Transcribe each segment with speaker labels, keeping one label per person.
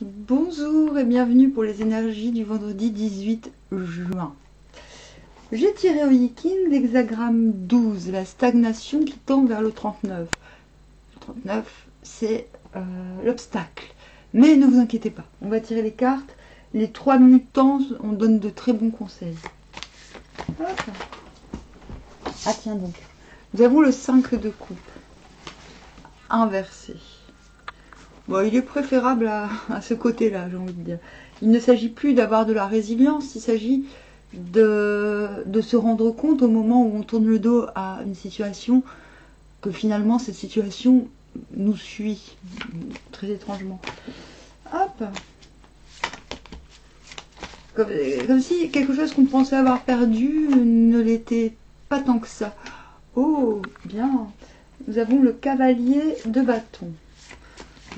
Speaker 1: Bonjour et bienvenue pour les énergies du vendredi 18 juin. J'ai tiré au Yikin l'hexagramme 12, la stagnation qui tend vers le 39. Le 39, c'est l'obstacle. Mais ne vous inquiétez pas, on va tirer les cartes. Les 3 minutes temps, on donne de très bons conseils. Hop. Ah tiens donc, nous avons le 5 de coupe, inversé. Bon, il est préférable à ce côté-là, j'ai envie de dire. Il ne s'agit plus d'avoir de la résilience, il s'agit de se rendre compte au moment où on tourne le dos à une situation que finalement cette situation nous suit très étrangement. Hop, comme si quelque chose qu'on pensait avoir perdu ne l'était pas tant que ça. Oh, bien. Nous avons le cavalier de bâton.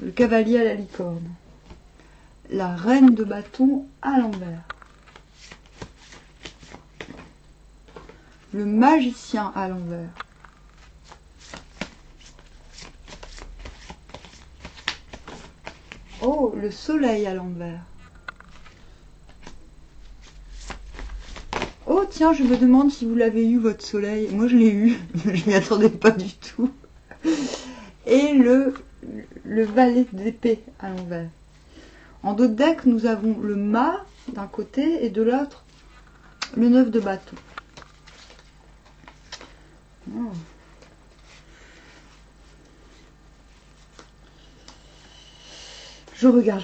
Speaker 1: Le cavalier à la licorne. La reine de bâton à l'envers. Le magicien à l'envers. Oh, le soleil à l'envers. Oh, tiens, je me demande si vous l'avez eu, votre soleil. Moi, je l'ai eu. Je m'y attendais pas du tout. Et le valet d'épée à l'envers. En dos de deck, nous avons le mât d'un côté et de l'autre, le 9 de bâton. Oh. Je regarde.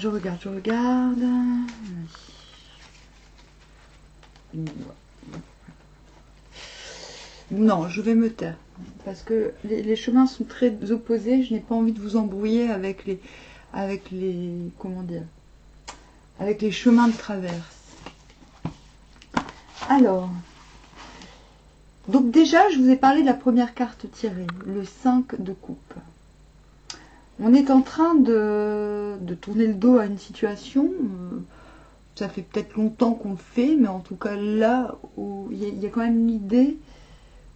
Speaker 1: Non, je vais me taire. Parce que les chemins sont très opposés. Je n'ai pas envie de vous embrouiller avec les comment dire, avec les chemins de traverse. Alors, donc déjà, je vous ai parlé de la première carte tirée, le 5 de coupe. On est en train de tourner le dos à une situation. Ça fait peut-être longtemps qu'on le fait, mais en tout cas là, il y a quand même l'idée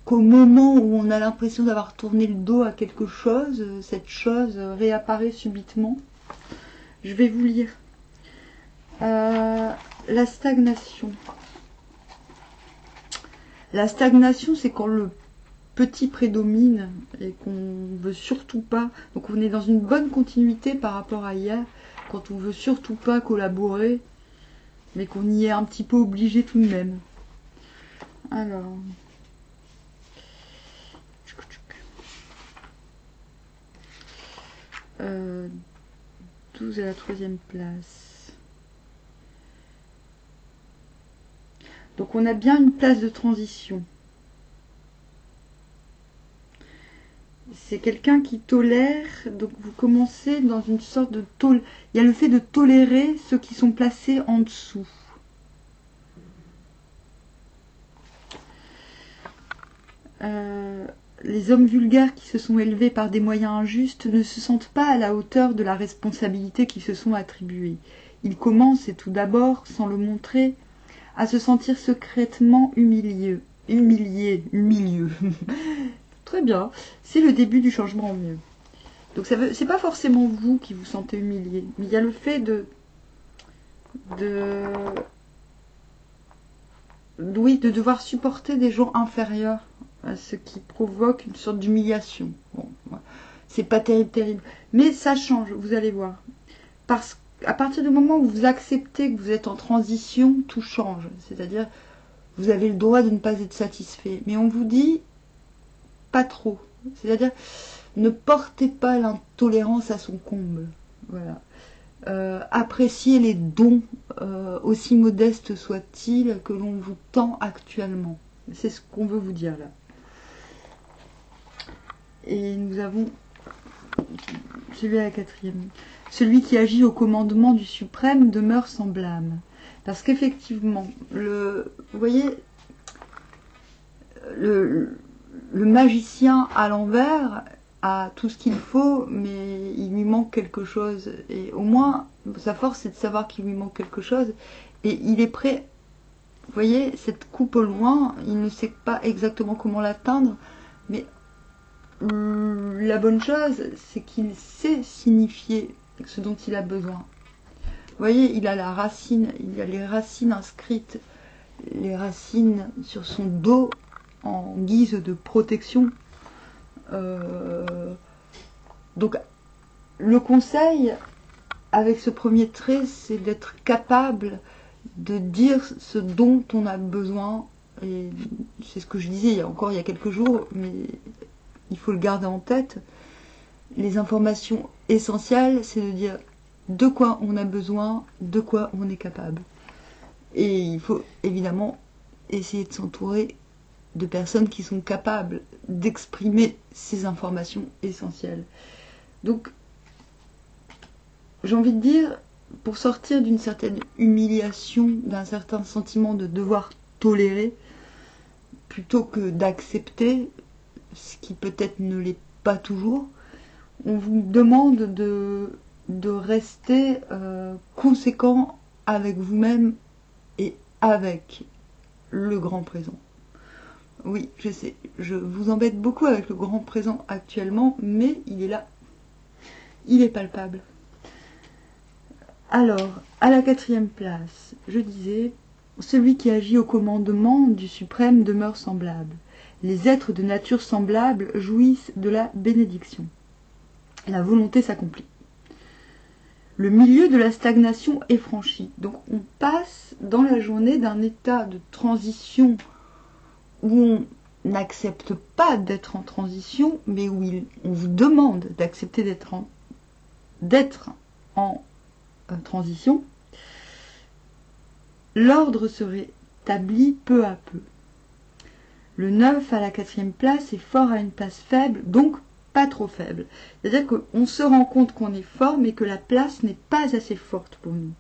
Speaker 1: qu'au moment où on a l'impression d'avoir tourné le dos à quelque chose, cette chose réapparaît subitement. Je vais vous lire. La stagnation. La stagnation, c'est quand le petit prédomine et qu'on veut surtout pas. Donc on est dans une bonne continuité par rapport à hier, quand on veut surtout pas collaborer, mais qu'on y est un petit peu obligé tout de même. Alors. 12 à la 3e place. Donc on a bien une place de transition. C'est quelqu'un qui tolère, donc vous commencez dans une sorte de il y a le fait de tolérer ceux qui sont placés en dessous. Les hommes vulgaires qui se sont élevés par des moyens injustes ne se sentent pas à la hauteur de la responsabilité qui se sont attribuées. Ils commencent, et tout d'abord, sans le montrer, à se sentir secrètement humiliés. Très bien, c'est le début du changement en mieux. Donc c'est pas forcément vous qui vous sentez humilié, mais il y a le fait de devoir supporter des gens inférieurs, ce qui provoque une sorte d'humiliation. Bon, c'est pas terrible, mais ça change, vous allez voir. Parce qu'à partir du moment où vous acceptez que vous êtes en transition, tout change. C'est-à-dire, vous avez le droit de ne pas être satisfait. Mais on vous dit pas trop. C'est-à-dire, ne portez pas l'intolérance à son comble. Voilà. Appréciez les dons, aussi modestes soient-ils, que l'on vous tend actuellement. C'est ce qu'on veut vous dire là. Et nous avons celui à la 4e. Celui qui agit au commandement du suprême demeure sans blâme. Parce qu'effectivement, vous voyez, le magicien à l'envers a tout ce qu'il faut, mais il lui manque quelque chose. Et au moins, sa force, c'est de savoir qu'il lui manque quelque chose. Et il est prêt. Vous voyez, cette coupe au loin, il ne sait pas exactement comment l'atteindre, mais la bonne chose, c'est qu'il sait signifier ce dont il a besoin. voyez, il a la racine, il a les racines inscrites, les racines sur son dos en guise de protection. Donc, le conseil avec ce premier trait, c'est d'être capable de dire ce dont on a besoin. Et c'est ce que je disais il y a quelques jours, mais il faut le garder en tête. Les informations essentielles, c'est de dire de quoi on a besoin, de quoi on est capable. Et il faut évidemment essayer de s'entourer de personnes qui sont capables d'exprimer ces informations essentielles. Donc, j'ai envie de dire, pour sortir d'une certaine humiliation, d'un certain sentiment de devoir tolérer, plutôt que d'accepter, ce qui peut-être ne l'est pas toujours, on vous demande de rester conséquent avec vous-même et avec le grand présent. Oui, je sais, je vous embête beaucoup avec le grand présent actuellement, mais il est là. Il est palpable. Alors, à la 4e place, je disais, celui qui agit au commandement du suprême demeure semblable. Les êtres de nature semblable jouissent de la bénédiction. La volonté s'accomplit. Le milieu de la stagnation est franchi. Donc on passe dans la journée d'un état de transition où on n'accepte pas d'être en transition, mais où on vous demande d'accepter d'être en transition. L'ordre se rétablit peu à peu. Le 9 à la 4e place est fort à une place faible, donc pas trop faible. C'est-à-dire qu'on se rend compte qu'on est fort, mais que la place n'est pas assez forte pour nous.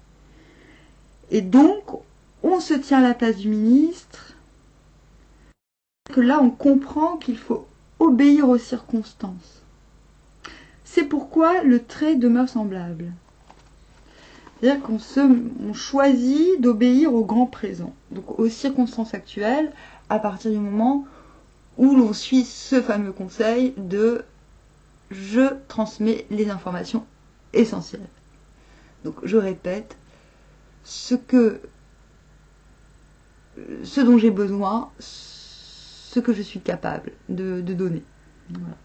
Speaker 1: Et donc, on se tient à la place du ministre, que là, on comprend qu'il faut obéir aux circonstances. C'est pourquoi le trait demeure semblable. C'est-à-dire qu'on choisit d'obéir au grand présent, donc aux circonstances actuelles, à partir du moment où l'on suit ce fameux conseil de « je transmets les informations essentielles ». Donc je répète, ce dont j'ai besoin, ce que je suis capable de donner. Voilà.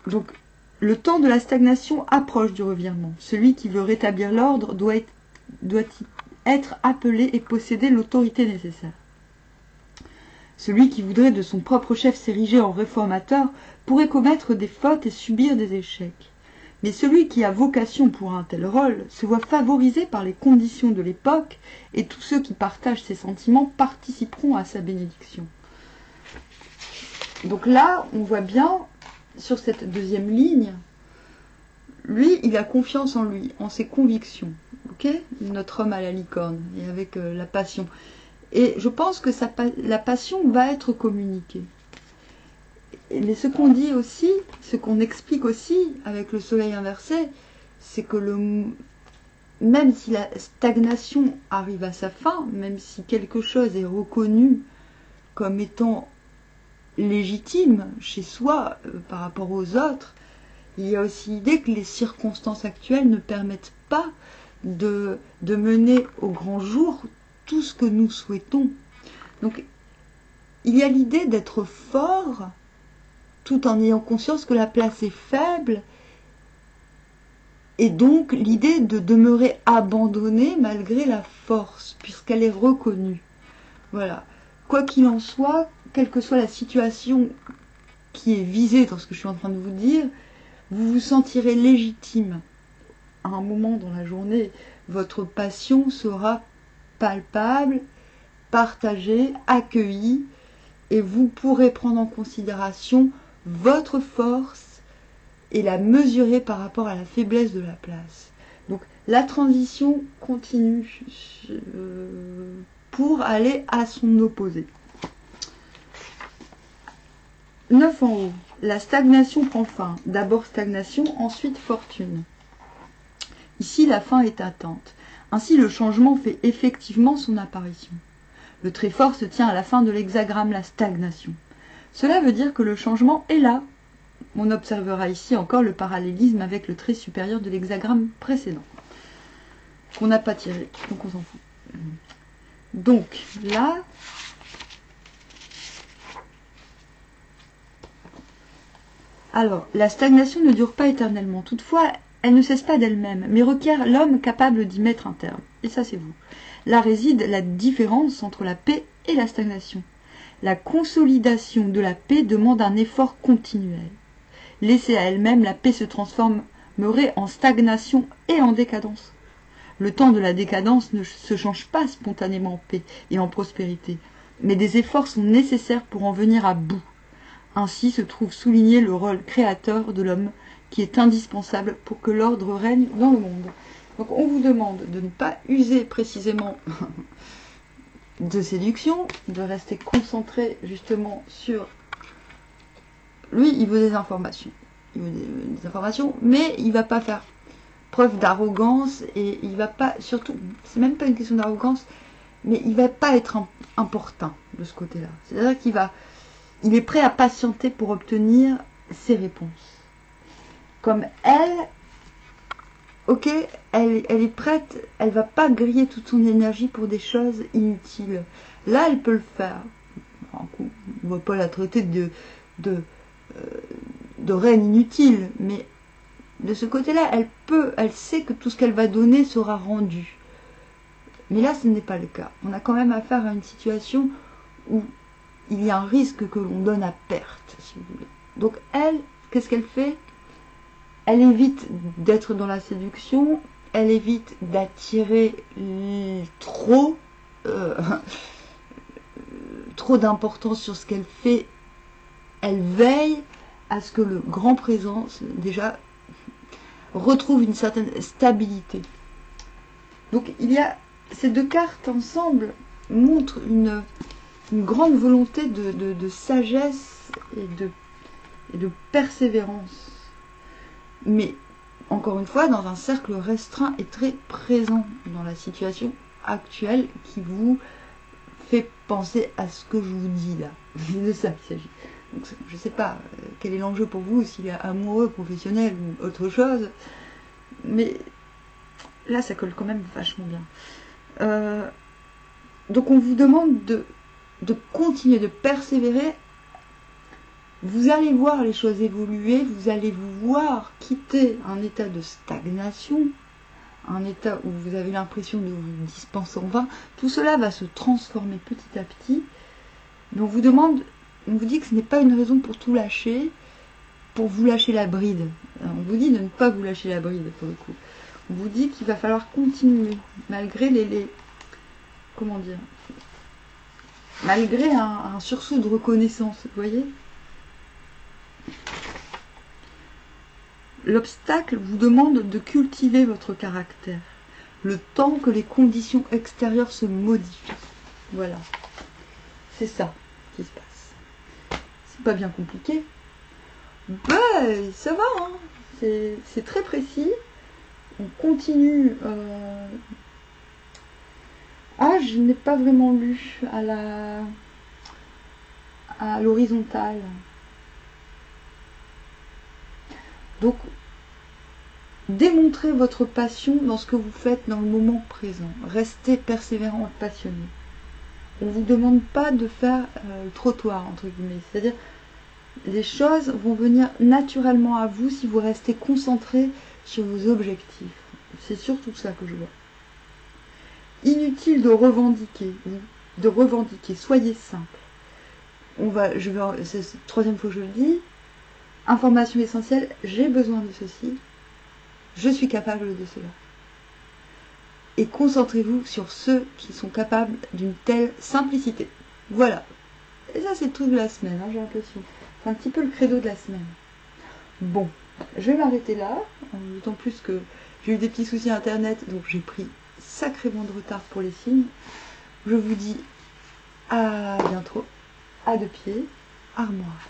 Speaker 1: Donc le temps de la stagnation approche du revirement. Celui qui veut rétablir l'ordre doit être appelé et posséder l'autorité nécessaire. Celui qui voudrait de son propre chef s'ériger en réformateur pourrait commettre des fautes et subir des échecs. Mais celui qui a vocation pour un tel rôle se voit favorisé par les conditions de l'époque et tous ceux qui partagent ses sentiments participeront à sa bénédiction. Donc là, on voit bien, sur cette 2e ligne, lui, il a confiance en lui, en ses convictions. Ok ? Notre homme à la licorne, et avec la passion. Et je pense que la passion va être communiquée. Mais ce qu'on dit aussi, ce qu'on explique aussi avec le soleil inversé, c'est que même si la stagnation arrive à sa fin, même si quelque chose est reconnu comme étant légitime chez soi par rapport aux autres, il y a aussi l'idée que les circonstances actuelles ne permettent pas de mener au grand jour tout ce que nous souhaitons. Donc, il y a l'idée d'être fort, tout en ayant conscience que la place est faible, et donc l'idée de demeurer abandonné malgré la force, puisqu'elle est reconnue. Voilà. Quoi qu'il en soit, quelle que soit la situation qui est visée dans ce que je suis en train de vous dire, vous vous sentirez légitime. À un moment dans la journée, votre passion sera palpable, partagée, accueillie, et vous pourrez prendre en considération votre force et la mesurer par rapport à la faiblesse de la place. Donc la transition continue pour aller à son opposé. 9 en haut. La stagnation prend fin. D'abord stagnation, ensuite fortune. Ici, la fin est atteinte. Ainsi, le changement fait effectivement son apparition. Le trait fort se tient à la fin de l'hexagramme, la stagnation. Cela veut dire que le changement est là. On observera ici encore le parallélisme avec le trait supérieur de l'hexagramme précédent. qu'on n'a pas tiré, donc on s'en fout. Donc là, alors, la stagnation ne dure pas éternellement. Toutefois, elle ne cesse pas d'elle-même, mais requiert l'homme capable d'y mettre un terme. Et ça, c'est vous. Là réside la différence entre la paix et la stagnation. La consolidation de la paix demande un effort continuel. Laissée à elle-même, la paix se transformerait en stagnation et en décadence. Le temps de la décadence ne se change pas spontanément en paix et en prospérité, mais des efforts sont nécessaires pour en venir à bout. Ainsi se trouve souligné le rôle créateur de l'homme qui est indispensable pour que l'ordre règne dans le monde. Donc on vous demande de ne pas user précisément de séduction, de rester concentré justement sur... Lui, il veut des informations. Il veut des informations, mais il ne va pas faire preuve d'arrogance et il va pas, surtout, c'est même pas une question d'arrogance, mais il va pas être importun de ce côté-là. C'est-à-dire il est prêt à patienter pour obtenir ses réponses. Comme elle, ok, elle est prête, elle va pas griller toute son énergie pour des choses inutiles. Là, elle peut le faire. Enfin, on ne va pas la traiter de reine inutile, mais de ce côté-là, elle sait que tout ce qu'elle va donner sera rendu. Mais là, ce n'est pas le cas. On a quand même affaire à une situation où il y a un risque que l'on donne à perte, si vous voulez. Donc elle, qu'est-ce qu'elle fait? Elle évite d'être dans la séduction, elle évite d'attirer trop d'importance sur ce qu'elle fait. Elle veille à ce que le grand présent, déjà, retrouve une certaine stabilité. Donc il y a ces deux cartes ensemble montrent une grande volonté de sagesse et de persévérance. Mais, encore une fois, dans un cercle restreint et très présent dans la situation actuelle qui vous fait penser à ce que je vous dis là. C'est de ça qu'il s'agit. Donc, je ne sais pas quel est l'enjeu pour vous, s'il est amoureux, professionnel ou autre chose. Mais là, ça colle quand même vachement bien. Donc, on vous demande de continuer, de persévérer. Vous allez voir les choses évoluer, vous allez vous voir quitter un état de stagnation, un état où vous avez l'impression de vous dispenser en vain. Tout cela va se transformer petit à petit. Mais on vous dit que ce n'est pas une raison pour tout lâcher, pour vous lâcher la bride. On vous dit de ne pas vous lâcher la bride pour le coup. On vous dit qu'il va falloir continuer, malgré comment dire, malgré un sursaut de reconnaissance, vous voyez. L'obstacle vous demande de cultiver votre caractère, le temps que les conditions extérieures se modifient. Voilà, c'est ça qui se passe. C'est pas bien compliqué. Ben, ça va, hein. C'est très précis. On continue. Ah, je n'ai pas vraiment lu à l'horizontale. Donc, démontrez votre passion dans ce que vous faites dans le moment présent. Restez persévérant et passionné. On ne vous demande pas de faire le trottoir, entre guillemets. C'est-à-dire, les choses vont venir naturellement à vous si vous restez concentré sur vos objectifs. C'est surtout ça que je vois. Inutile de revendiquer. Soyez simple. C'est la troisième fois que je le dis. Information essentielle, j'ai besoin de ceci. Je suis capable de cela. Et concentrez-vous sur ceux qui sont capables d'une telle simplicité. Voilà. Et ça, c'est le truc de la semaine, hein, j'ai l'impression. C'est un petit peu le credo de la semaine. Bon, je vais m'arrêter là. D'autant plus que j'ai eu des petits soucis internet, donc j'ai pris sacrément de retard pour les signes. Je vous dis à bientôt. À deux pieds, armoire.